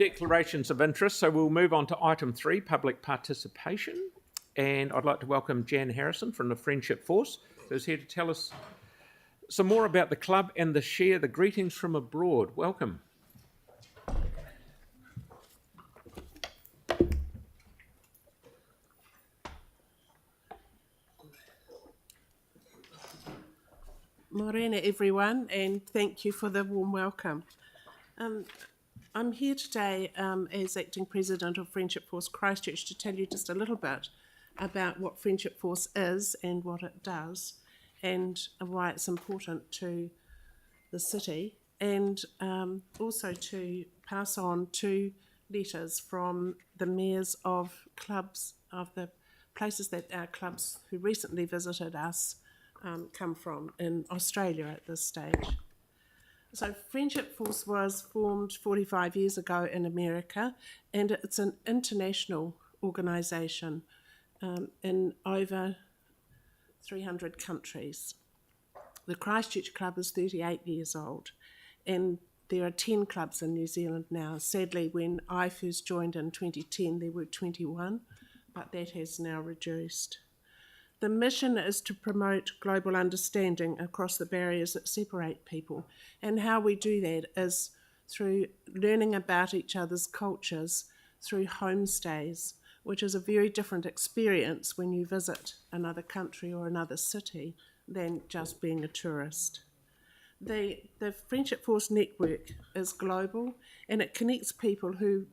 Declarations of interest. So we'll move on to item 3, public participation. And I'd like to welcome Jan Harrison from the Friendship Force, who's here to tell us some more about the club and to share the greetings from abroad. Welcome. Morena everyone, and thank you for the warm welcome. I'm here today as Acting President of Friendship Force Christchurch to tell you just a little bit about what Friendship Force is and what it does and why it's important to the city, and also to pass on 2 letters from the mayors of clubs, of the places that our clubs who recently visited us come from in Australia at this stage. So Friendship Force was formed 45 years ago in America, and it's an international organisation in over 300 countries. The Christchurch Club is 38 years old, and there are 10 clubs in New Zealand now. Sadly, when I first joined in 2010, there were 21, but that has now reduced. The mission is to promote global understanding across the barriers that separate people, and how we do that is through learning about each other's cultures through homestays, which is a very different experience when you visit another country or another city than just being a tourist. The Friendship Force network is global, and it connects people who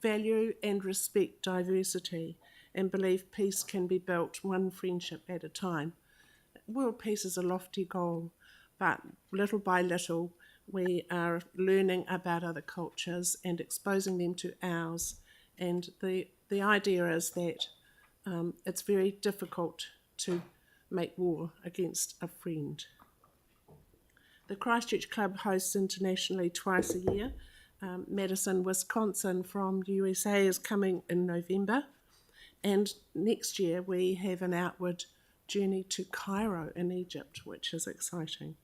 value and respect diversity and believe peace can be built one friendship at a time. World peace is a lofty goal, but little by little we are learning about other cultures and exposing them to ours. And the idea is that it's very difficult to make war against a friend. The Christchurch Club hosts internationally twice a year. Madison, Wisconsin from the USA is coming in November. And next year we have an outward journey to Cairo in Egypt, which is exciting.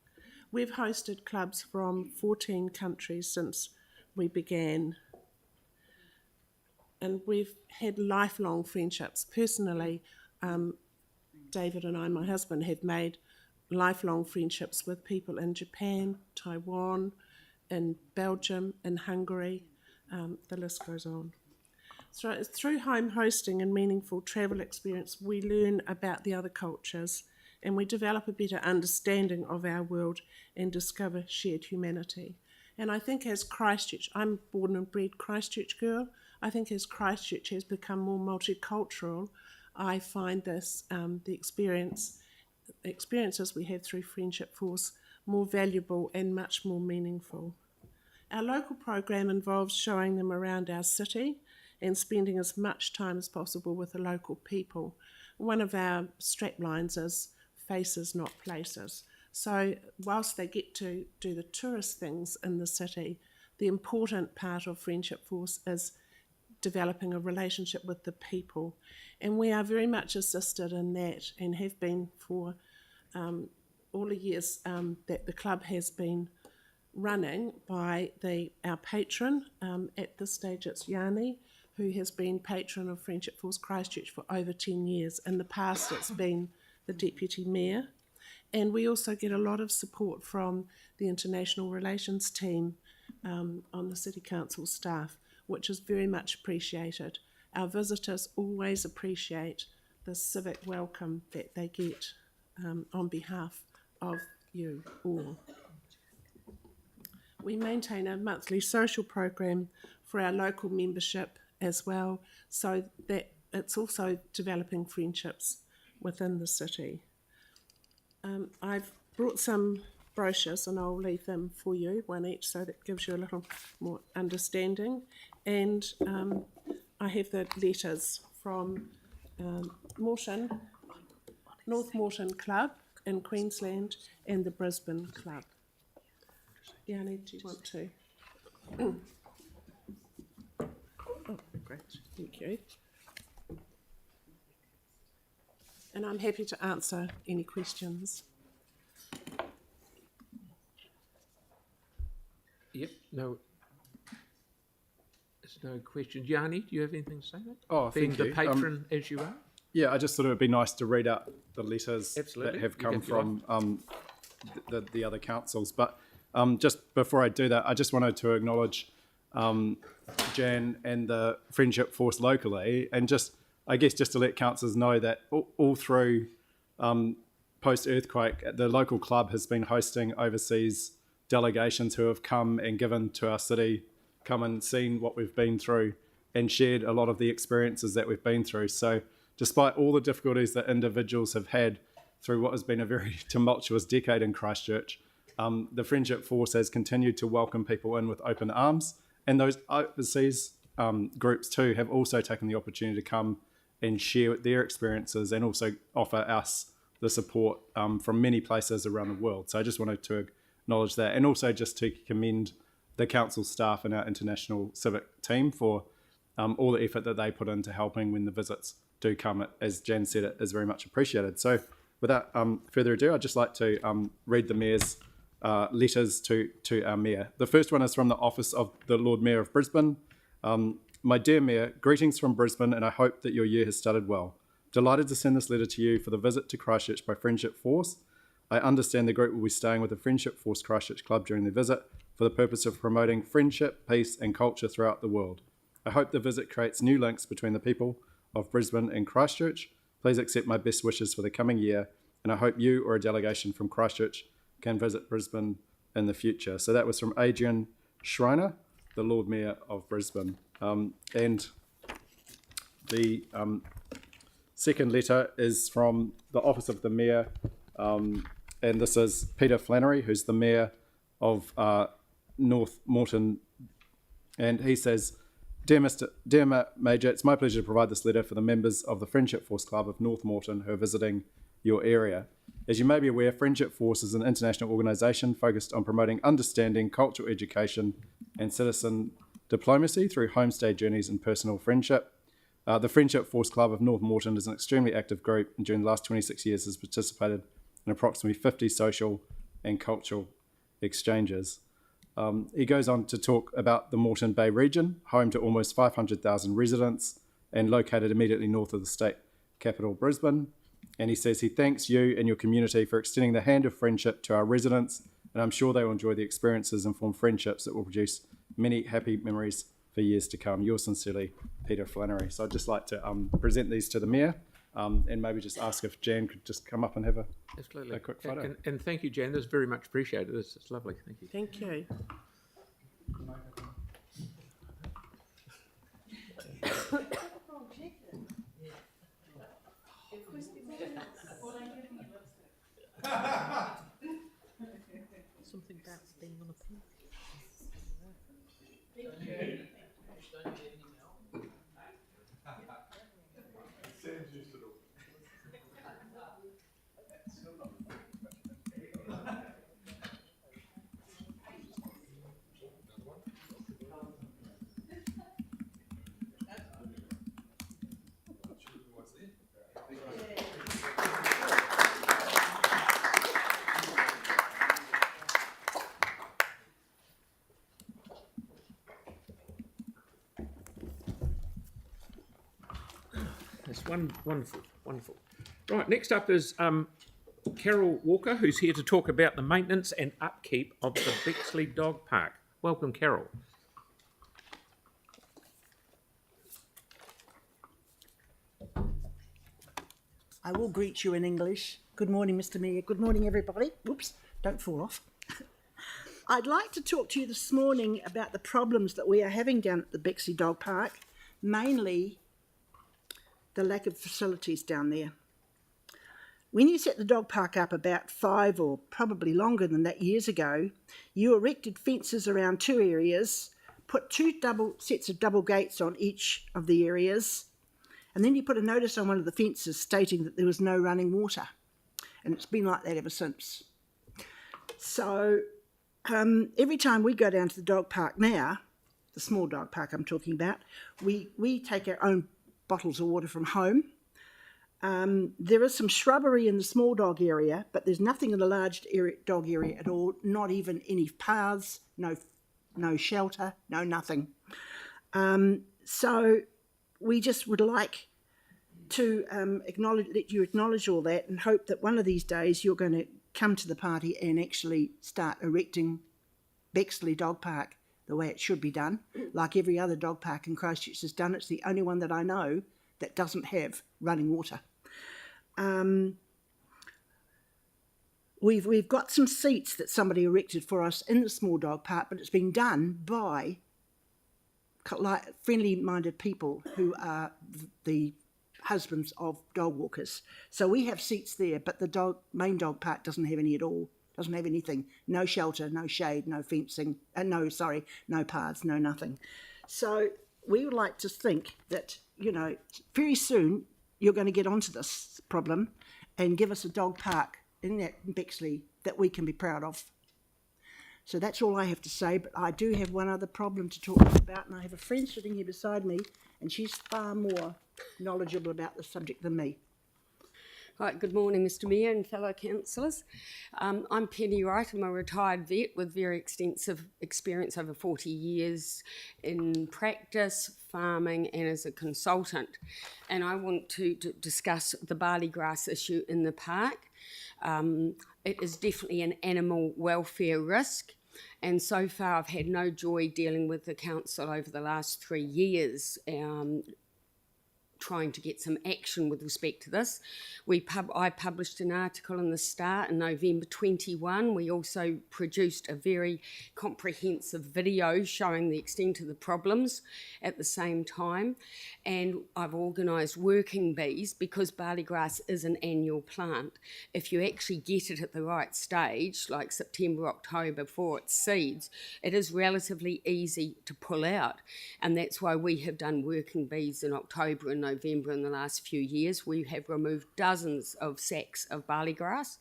We've hosted clubs from 14 countries since we began. And we've had lifelong friendships. Personally, David and I, my husband, have made lifelong friendships with people in Japan, Taiwan, in Belgium, in Hungary. The list goes on. So through home hosting and meaningful travel experience, we learn about the other cultures, and we develop a better understanding of our world and discover shared humanity. And I think as Christchurch, I'm born and bred Christchurch girl, I think as Christchurch has become more multicultural, I find this, the experiences we have through Friendship Force more valuable and much more meaningful. Our local program involves showing them around our city and spending as much time as possible with the local people. One of our straplines is faces, not places. So whilst they get to do the tourist things in the city, the important part of Friendship Force is developing a relationship with the people. And we are very much assisted in that, and have been for all the years that the club has been running by our patron. At this stage it's Yanni, who has been patron of Friendship Force Christchurch for over 10 years. In the past it's been the Deputy Mayor. And we also get a lot of support from the International Relations team on the City Council staff, which is very much appreciated. Our visitors always appreciate the civic welcome that they get on behalf of you all. We maintain a monthly social program for our local membership as well, so that it's also developing friendships within the city. I've brought some brochures and I'll leave them for you, one each, so that gives you a little more understanding. And I have the letters from North Moreton Club in Queensland and the Brisbane Club. Yanni, do you want to? Oh, great, thank you. And I'm happy to answer any questions. Yep, no. no questions. Yanni, do you have anything to say? Oh, Being thank you. the patron as you are. Yeah, I just thought it would be nice to read out the letters Absolutely. that have You come can, if you from the other councils. But just before I do that, I just wanted to acknowledge Jan and the Friendship Force locally, and just to let councillors know that all through post-earthquake, the local club has been hosting overseas delegations who have come and given to our city, come and seen what we've been through and shared a lot of the experiences that we've been through. So despite all the difficulties that individuals have had through what has been a very tumultuous decade in Christchurch, the Friendship Force has continued to welcome people in with open arms. And those overseas groups too have also taken the opportunity to come and share their experiences and also offer us the support from many places around the world. So I just wanted to acknowledge that, and also just to commend the council staff and our international civic team for all the effort that they put into helping when the visits do come. As Jan said, it is very much appreciated. So without further ado, I'd just like to read the Mayor's letters to our Mayor. The first one is from the Office of the Lord Mayor of Brisbane. My dear Mayor, greetings from Brisbane, and I hope that your year has started well. Delighted to send this letter to you for the visit to Christchurch by Friendship Force. I understand the group will be staying with the Friendship Force Christchurch Club during the visit for the purpose of promoting friendship, peace and culture throughout the world. I hope the visit creates new links between the people of Brisbane and Christchurch. Please accept my best wishes for the coming year, and I hope you or a delegation from Christchurch can visit Brisbane in the future. So that was from Adrian Schreiner, the Lord Mayor of Brisbane. And the second letter is from the Office of the Mayor, and this is Peter Flannery, who's the Mayor of North Moreton, and he says, Dear Major, it's my pleasure to provide this letter for the members of the Friendship Force Club of North Moreton who are visiting your area. As you may be aware, Friendship Force is an international organisation focused on promoting understanding, cultural education and citizen diplomacy through homestay journeys and personal friendship. The Friendship Force Club of North Moreton is an extremely active group, and during the last 26 years has participated in approximately 50 social and cultural exchanges. He goes on to talk about the Moreton Bay region, home to almost 500,000 residents and located immediately north of the state capital, Brisbane. And he says he thanks you and your community for extending the hand of friendship to our residents, and I'm sure they will enjoy the experiences and form friendships that will produce many happy memories for years to come. Yours sincerely, Peter Flannery. So I'd just like to present these to the Mayor, and maybe just ask if Jan could just come up and have a quick photo. And thank you, Jan. This is very much appreciated. It's lovely. Thank you. Thank you. Something about being on a pin. That's wonderful, wonderful. Right, next up is Carol Walker, who's here to talk about the maintenance and upkeep of the Bexley Dog Park. Welcome, Carol. I will greet you in English. Good morning, Mr. Mayor. Good morning, everybody. Oops, don't fall off. I'd like to talk to you this morning about the problems that we are having down at the Bexley Dog Park, mainly the lack of facilities down there. When you set the dog park up about 5 or probably longer than that years ago, you erected fences around 2 areas, put 2 sets of double gates on each of the areas, and then you put a notice on one of the fences stating that there was no running water. And it's been like that ever since. So every time we go down to the dog park now, the small dog park I'm talking about, we take our own bottles of water from home. There is some shrubbery in the small dog area, but there's nothing in the large dog area at all, not even any paths, no shelter, no nothing. So we just would like to let you acknowledge all that and hope that one of these days you're going to come to the party and actually start erecting Bexley Dog Park the way it should be done, like every other dog park in Christchurch has done. It's the only one that I know that doesn't have running water. We've got some seats that somebody erected for us in the small dog park, but it's been done by friendly-minded people who are the husbands of dog walkers. So we have seats there, but the main dog park doesn't have any at all. Doesn't have anything. No shelter, no shade, no fencing, no paths, no nothing. So we would like to think that, very soon you're going to get onto this problem and give us a dog park in Bexley that we can be proud of. So that's all I have to say, but I do have one other problem to talk about, and I have a friend sitting here beside me, and she's far more knowledgeable about the subject than me. Right, good morning, Mr Mayor and fellow councillors. I'm Penny Wright. I'm a retired vet with very extensive experience over 40 years in practice, farming and as a consultant. And I want to discuss the barley grass issue in the park. It is definitely an animal welfare risk. And so far I've had no joy dealing with the council over the last 3 years, trying to get some action with respect to this. I published an article in the Star in November 21. We also produced a very comprehensive video showing the extent of the problems at the same time. And I've organised working bees because barley grass is an annual plant. If you actually get it at the right stage, like September, October, before it seeds, it is relatively easy to pull out. And that's why we have done working bees in October and November in the last few years. We have removed dozens of sacks of barley grass,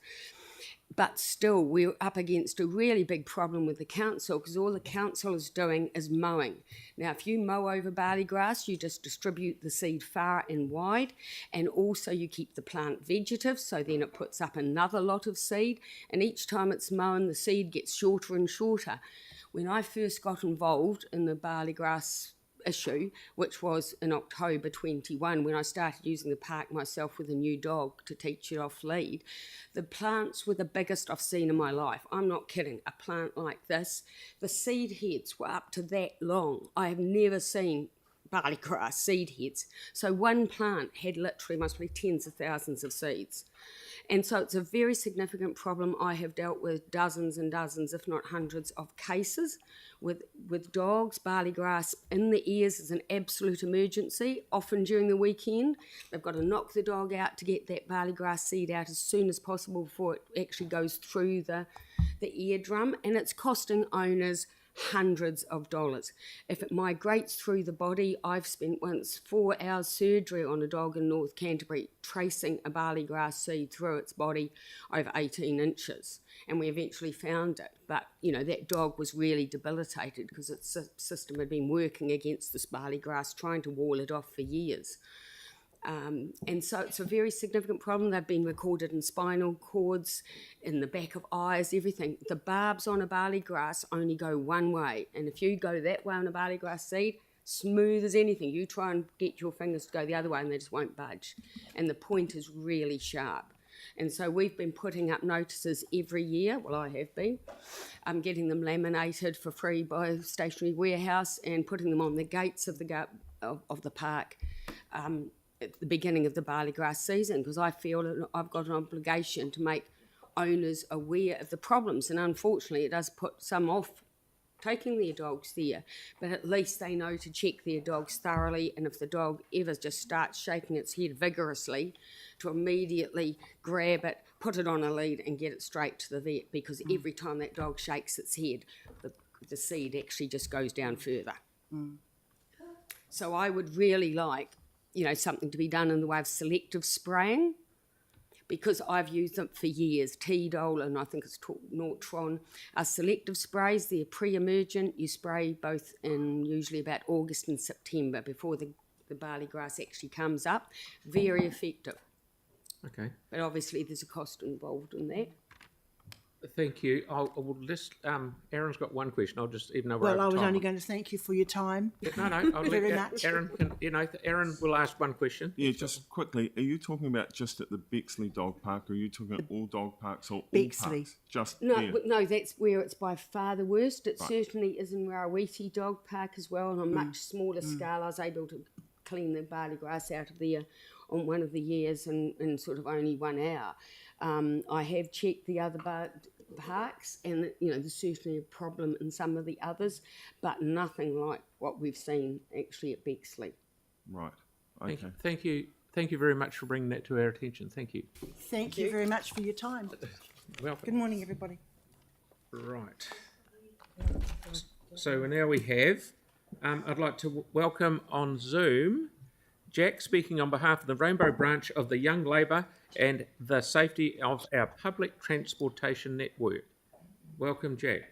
but still we're up against a really big problem with the council because all the council is doing is mowing. Now, if you mow over barley grass, you just distribute the seed far and wide, and also you keep the plant vegetative, so then it puts up another lot of seed, and each time it's mown, the seed gets shorter and shorter. When I first got involved in the barley grass issue, which was in October 21, when I started using the park myself with a new dog to teach it off lead, the plants were the biggest I've seen in my life. I'm not kidding. A plant like this, the seed heads were up to that long. I have never seen barley grass seed heads. So one plant had literally must be tens of thousands of seeds. And so it's a very significant problem. I have dealt with dozens and dozens, if not hundreds, of cases with dogs. Barley grass in the ears is an absolute emergency, often during the weekend. They've got to knock the dog out to get that barley grass seed out as soon as possible before it actually goes through the eardrum, and it's costing owners hundreds of dollars. If it migrates through the body, I've spent once 4 hours surgery on a dog in North Canterbury tracing a barley grass seed through its body over 18 inches, and we eventually found it. But that dog was really debilitated because its system had been working against this barley grass, trying to wall it off for years. And so it's a very significant problem. They've been recorded in spinal cords, in the back of eyes, everything. The barbs on a barley grass only go one way, and if you go that way on a barley grass seed, smooth as anything, you try and get your fingers to go the other way and they just won't budge. And the point is really sharp. And so we've been putting up notices every year, well, I have been, getting them laminated for free by a stationery warehouse and putting them on the gates of the park at the beginning of the barley grass season, because I feel that I've got an obligation to make owners aware of the problems. And unfortunately, it does put some off taking their dogs there, but at least they know to check their dogs thoroughly, and if the dog ever just starts shaking its head vigorously, to immediately grab it, put it on a lead and get it straight to the vet, because every time that dog shakes its head, the seed actually just goes down further. So I would really like something to be done in the way of selective spraying, because I've used them for years. T-Dol and I think it's Nortron are selective sprays. They're pre-emergent. You spray both in usually about August and September before the barley grass actually comes up. Very effective. Okay. But obviously there's a cost involved in that. Thank you. I will just, Aaron's got one question. I'll just, even though we're Well, over I was time, only going to thank you for your time. No, I'll let very much. Aaron, Aaron will ask one question. Yeah, just quickly, are you talking about just at the Bexley Dog Park, or are you talking about all dog parks or all Bexley. parks? Just No, there? no, that's where it's by far the worst. It certainly is in Rawiti Dog Park as well, on a much smaller scale. I was able to clean the barley grass out of there on one of the years in sort of only 1 hour. I have checked the other parks, and there's certainly a problem in some of the others, but nothing like what we've seen actually at Bexley. Right. Okay. Thank you very much for bringing that to our attention. Thank you. Thank you very much for your time. Welcome. Good morning, everybody. Right. So now we have, I'd like to welcome on Zoom Jack, speaking on behalf of the Rainbow Branch of the Young Labour and the safety of our public transportation network. Welcome, Jack.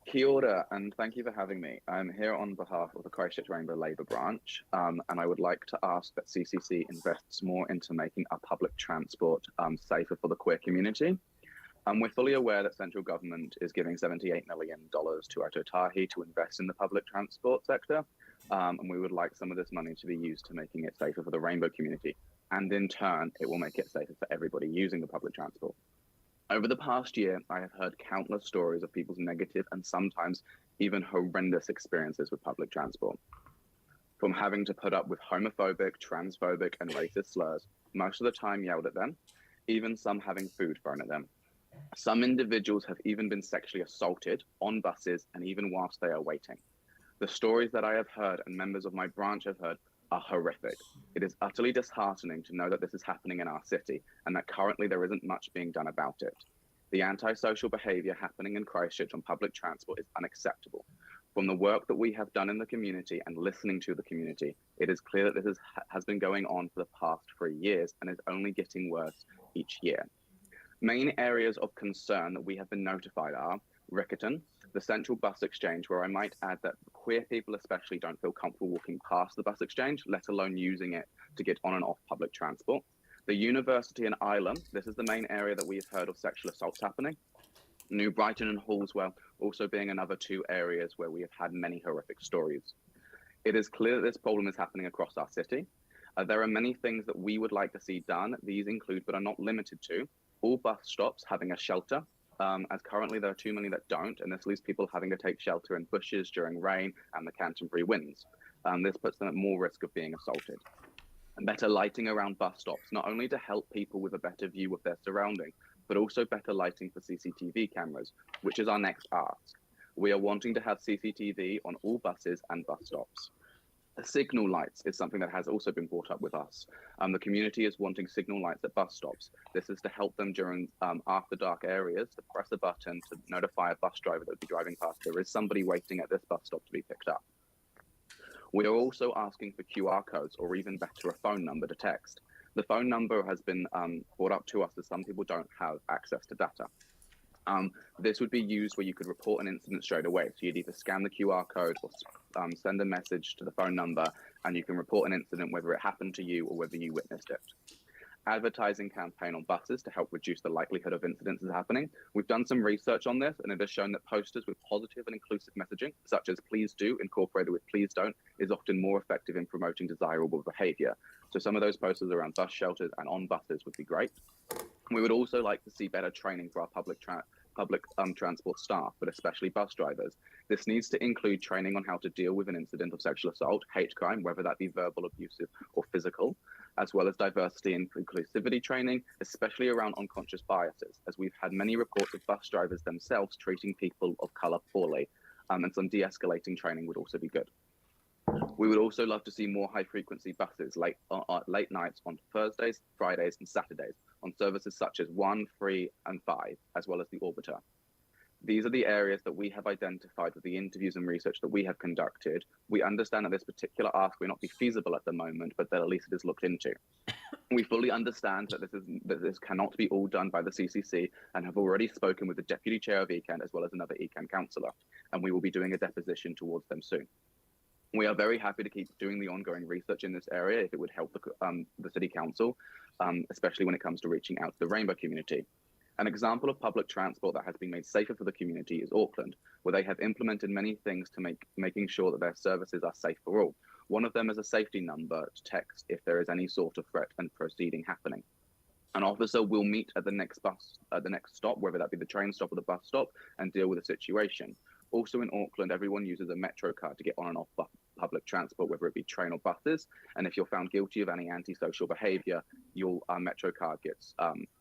Kia ora, and thank you for having me. I'm here on behalf of the Christchurch Rainbow Labour Branch, and I would like to ask that CCC invests more into making our public transport safer for the queer community. We're fully aware that central government is giving $78 million to Ōtautahi to invest in the public transport sector, and we would like some of this money to be used to making it safer for the rainbow community, and in turn, it will make it safer for everybody using the public transport. Over the past year, I have heard countless stories of people's negative and sometimes even horrendous experiences with public transport. From having to put up with homophobic, transphobic, and racist slurs, most of the time yelled at them, even some having food thrown at them. Some individuals have even been sexually assaulted on buses and even whilst they are waiting. The stories that I have heard and members of my branch have heard are horrific. It is utterly disheartening to know that this is happening in our city and that currently there isn't much being done about it. The antisocial behaviour happening in Christchurch on public transport is unacceptable. From the work that we have done in the community and listening to the community, it is clear that this has been going on for the past 3 years and is only getting worse each year. Main areas of concern that we have been notified are Riccarton, the central bus exchange, where I might add that queer people especially don't feel comfortable walking past the bus exchange, let alone using it to get on and off public transport. The university in Ilam, this is the main area that we've heard of sexual assaults happening. New Brighton and Hallswell also being another 2 areas where we have had many horrific stories. It is clear that this problem is happening across our city. There are many things that we would like to see done. These include, but are not limited to, all bus stops having a shelter, as currently there are too many that don't, and this leaves people having to take shelter in bushes during rain and the Canterbury winds. This puts them at more risk of being assaulted. And better lighting around bus stops, not only to help people with a better view of their surroundings, but also better lighting for CCTV cameras, which is our next ask. We are wanting to have CCTV on all buses and bus stops. Signal lights is something that has also been brought up with us. The community is wanting signal lights at bus stops. This is to help them during after dark areas, to press a button to notify a bus driver that would be driving past. There is somebody waiting at this bus stop to be picked up. We are also asking for QR codes, or even better, a phone number to text. The phone number has been brought up to us as some people don't have access to data. This would be used where you could report an incident straight away. So you'd either scan the QR code or send a message to the phone number, and you can report an incident whether it happened to you or whether you witnessed it. Advertising campaign on buses to help reduce the likelihood of incidents happening. We've done some research on this, and it has shown that posters with positive and inclusive messaging, such as please do incorporated with please don't, is often more effective in promoting desirable behaviour. So some of those posters around bus shelters and on buses would be great. We would also like to see better training for our public transport staff, but especially bus drivers. This needs to include training on how to deal with an incident of sexual assault, hate crime, whether that be verbal, abusive or physical, as well as diversity and inclusivity training, especially around unconscious biases, as we've had many reports of bus drivers themselves treating people of colour poorly, and some de-escalating training would also be good. We would also love to see more high-frequency buses late nights on Thursdays, Fridays and Saturdays on services such as 1, 3 and 5, as well as the Orbiter. These are the areas that we have identified with the interviews and research that we have conducted. We understand that this particular ask may not be feasible at the moment, but that at least it is looked into. We fully understand that this cannot be all done by the CCC, and have already spoken with the Deputy Chair of ECAN as well as another ECAN councillor, and we will be doing a deposition towards them soon. We are very happy to keep doing the ongoing research in this area if it would help the City Council, especially when it comes to reaching out to the Rainbow community. An example of public transport that has been made safer for the community is Auckland, where they have implemented many things to making sure that their services are safe for all. One of them is a safety number to text if there is any sort of threat and proceeding happening. An officer will meet at the next stop, whether that be the train stop or the bus stop, and deal with the situation. Also in Auckland, everyone uses a Metro card to get on and off public transport, whether it be train or buses. And if you're found guilty of any antisocial behaviour, your Metro card gets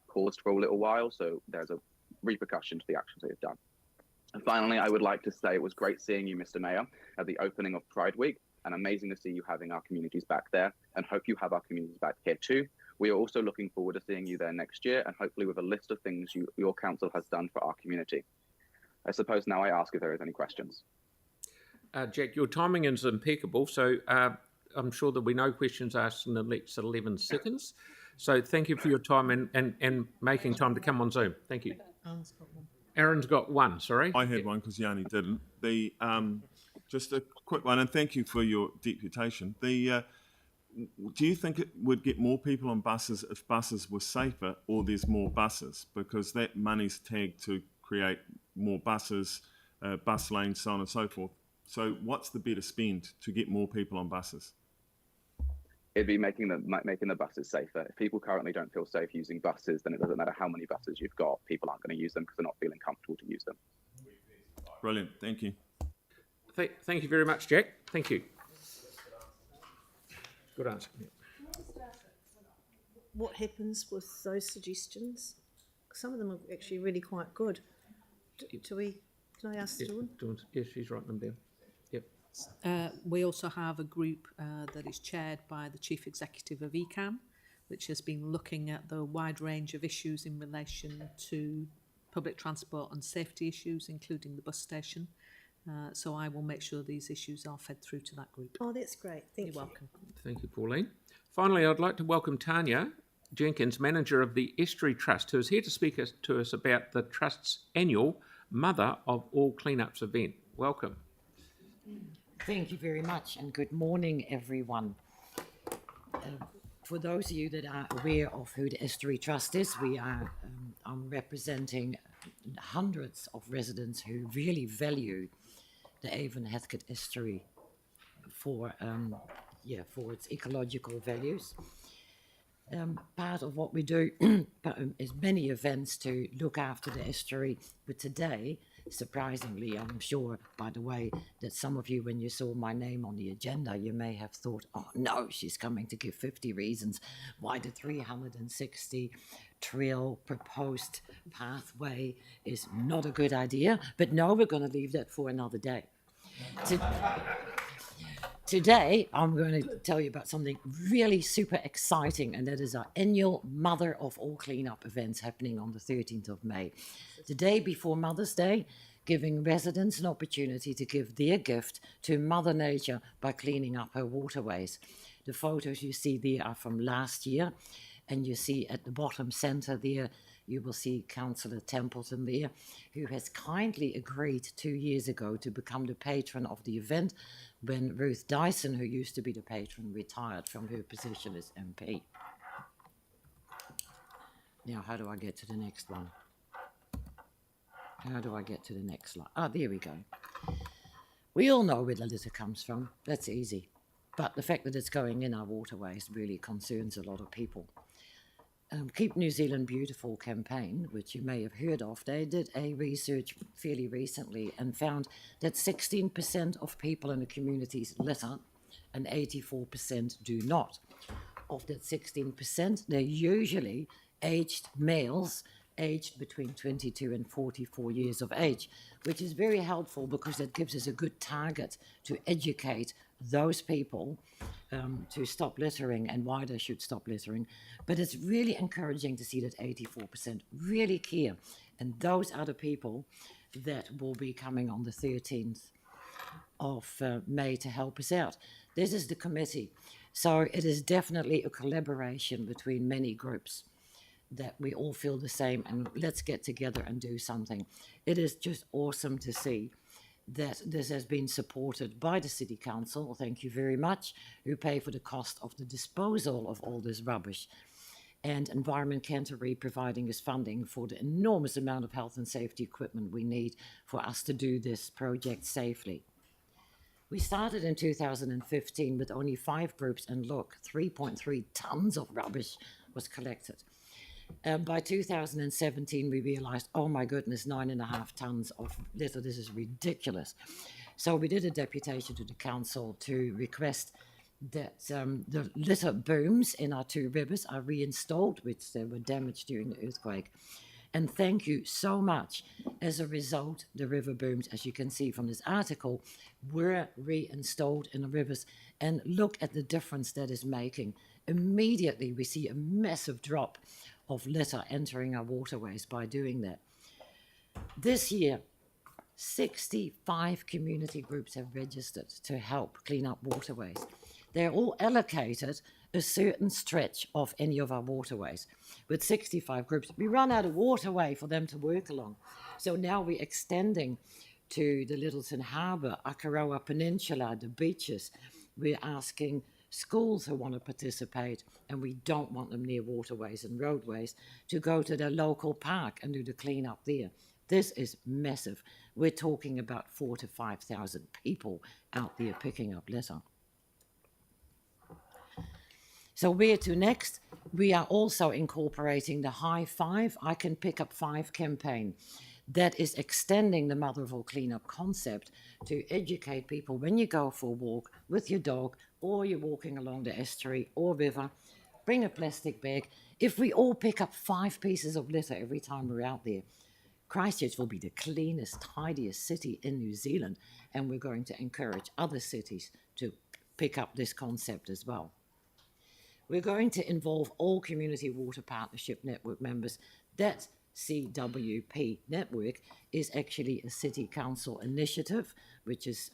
paused for a little while, so there's a repercussion to the actions that you've done. And finally, I would like to say it was great seeing you, Mr. Mayor, at the opening of Pride Week, and amazing to see you having our communities back there, and hope you have our communities back here too. We are also looking forward to seeing you there next year, and hopefully with a list of things your council has done for our community. I suppose now I ask if there is any questions. Jack, your timing is impeccable, so I'm sure there'll be no questions asked in the next 11 seconds. So thank you for your time and making time to come on Zoom. Thank you. Aaron's got one, sorry. I had one because Yanni didn't. Just a quick one, and thank you for your deputation. Do you think it would get more people on buses if buses were safer, or there's more buses? Because that money's tagged to create more buses, bus lanes, so on and so forth. So what's the better spend to get more people on buses? It'd be making the buses safer. If people currently don't feel safe using buses, then it doesn't matter how many buses you've got. People aren't going to use them because they're not feeling comfortable to use them. Brilliant. Thank you. Thank you very much, Jack. Thank you. Good answer. What happens with those suggestions? Some of them are actually really quite good. Can I ask Dawn? Yes, she's writing them down. Yep. We also have a group that is chaired by the Chief Executive of ECAM, which has been looking at the wide range of issues in relation to public transport and safety issues, including the bus station. So I will make sure these issues are fed through to that group. Oh, that's great. Thank you. You're welcome. Thank you, Pauline. Finally, I'd like to welcome Tanya Jenkins, manager of the Estuary Trust, who is here to speak to us about the Trust's annual Mother of All Cleanups event. Welcome. Thank you very much, and good morning, everyone. For those of you that are aware of who the Estuary Trust is, I'm representing hundreds of residents who really value the Avon Heathcote Estuary for its ecological values. Part of what we do is many events to look after the estuary, but today, surprisingly, I'm sure, by the way, that some of you, when you saw my name on the agenda, you may have thought, oh no, she's coming to give 50 reasons why the 360 trail proposed pathway is not a good idea, but no, we're going to leave that for another day. Today, I'm going to tell you about something really super exciting, and that is our annual Mother of All Cleanup events happening on the 13th of May. The day before Mother's Day, giving residents an opportunity to give their gift to Mother Nature by cleaning up her waterways. The photos you see there are from last year, and you see at the bottom centre there, you will see Councillor Templeton there, who has kindly agreed 2 years ago to become the patron of the event when Ruth Dyson, who used to be the patron, retired from her position as MP. Now, how do I get to the next one? How do I get to the next slide? Ah, there we go. We all know where the litter comes from. That's easy. But the fact that it's going in our waterways really concerns a lot of people. Keep New Zealand Beautiful campaign, which you may have heard of, they did a research fairly recently and found that 16% of people in the communities litter and 84% do not. Of that 16%, they're usually aged males, aged between 22 and 44 years of age, which is very helpful because it gives us a good target to educate those people to stop littering and why they should stop littering. But it's really encouraging to see that 84% really care. And those are the people that will be coming on the 13th of May to help us out. This is the committee. So it is definitely a collaboration between many groups that we all feel the same, and let's get together and do something. It is just awesome to see that this has been supported by the City Council, thank you very much, who pay for the cost of the disposal of all this rubbish. and Environment Canterbury providing us funding for the enormous amount of health and safety equipment we need for us to do this project safely. We started in 2015 with only 5 groups, and look, 3.3 tons of rubbish was collected. By 2017, we realized, oh my goodness, 9.5 tons of litter, this is ridiculous. So we did a deputation to the council to request that the litter booms in our 2 rivers are reinstalled, which they were damaged during the earthquake. And thank you so much. As a result, the river booms, as you can see from this article, were reinstalled in the rivers. And look at the difference that is making. Immediately, we see a massive drop of litter entering our waterways by doing that. This year, 65 community groups have registered to help clean up waterways. They're all allocated a certain stretch of any of our waterways. With 65 groups, we run out of waterway for them to work along. So now we're extending to the Littleton Harbour, Akaroa Peninsula, the beaches. We're asking schools who want to participate, and we don't want them near waterways and roadways, to go to their local park and do the clean up there. This is massive. We're talking about 4,000 to 5,000 people out there picking up litter. So where to next? We are also incorporating the High Five, I Can Pick Up 5 campaign. That is extending the Mother of All Cleanup concept to educate people when you go for a walk with your dog, or you're walking along the estuary or river, bring a plastic bag. If we all pick up 5 pieces of litter every time we're out there, Christchurch will be the cleanest, tidiest city in New Zealand, and we're going to encourage other cities to pick up this concept as well. We're going to involve all Community Water Partnership Network members. That CWP network is actually a city council initiative, which is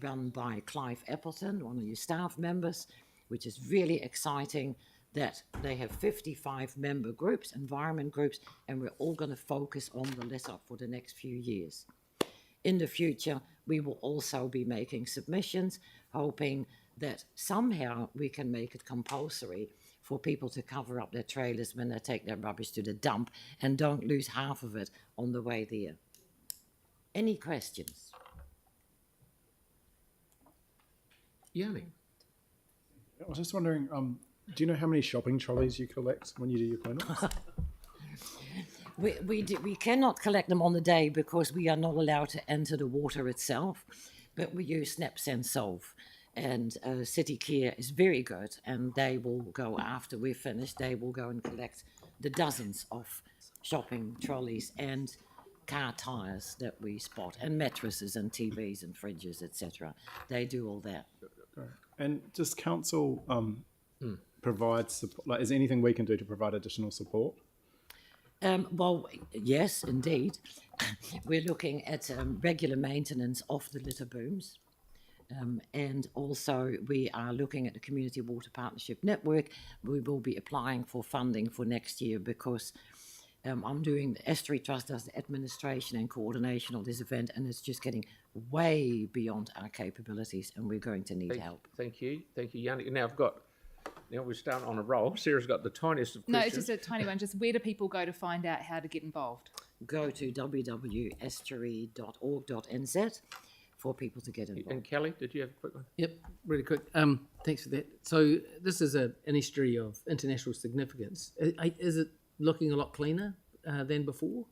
run by Clive Appleton, one of your staff members, which is really exciting that they have 55 member groups, environment groups, and we're all going to focus on the litter for the next few years. In the future, we will also be making submissions, hoping that somehow we can make it compulsory for people to cover up their trailers when they take their rubbish to the dump and don't lose half of it on the way there. Any questions? Yanni? I was just wondering, do you know how many shopping trolleys you collect when you do your cleanups? We cannot collect them on the day because we are not allowed to enter the water itself, but we use Snaps and Solve. And City Care is very good, and they will go after we're finished. They will go and collect the dozens of shopping trolleys and car tires that we spot, and mattresses and TVs and fridges, etc. They do all that. And does council provide support? Like, is there anything we can do to provide additional support? Well, yes, indeed. We're looking at regular maintenance of the litter booms. And also we are looking at the Community Water Partnership Network. We will be applying for funding for next year because I'm doing the Estuary Trust does the administration and coordination of this event, and it's just getting way beyond our capabilities, and we're going to need help. Thank you, Yanni. Now we're starting on a roll. Sarah's got the tiniest of questions. No, it's just a tiny one. Just where do people go to find out how to get involved? Go to www.estuary.org.nz for people to get involved. And Kelly, did you have a quick one? Yep, really quick. Thanks for that. So this is an estuary of international significance. Is it looking a lot cleaner than before,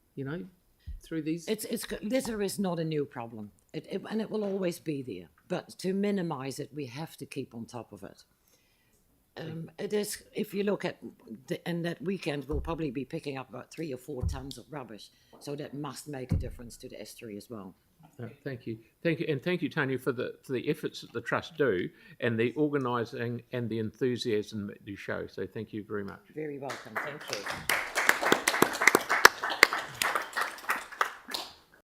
through these? Litter is not a new problem, and it will always be there. But to minimise it, we have to keep on top of it. It is, if you look at, and that weekend we'll probably be picking up about 3 or 4 tons of rubbish. So that must make a difference to the estuary as well. Thank you, and thank you, Tanya, for the efforts that the Trust do and the organising and the enthusiasm that you show. So thank you very much. Very welcome. Thank you.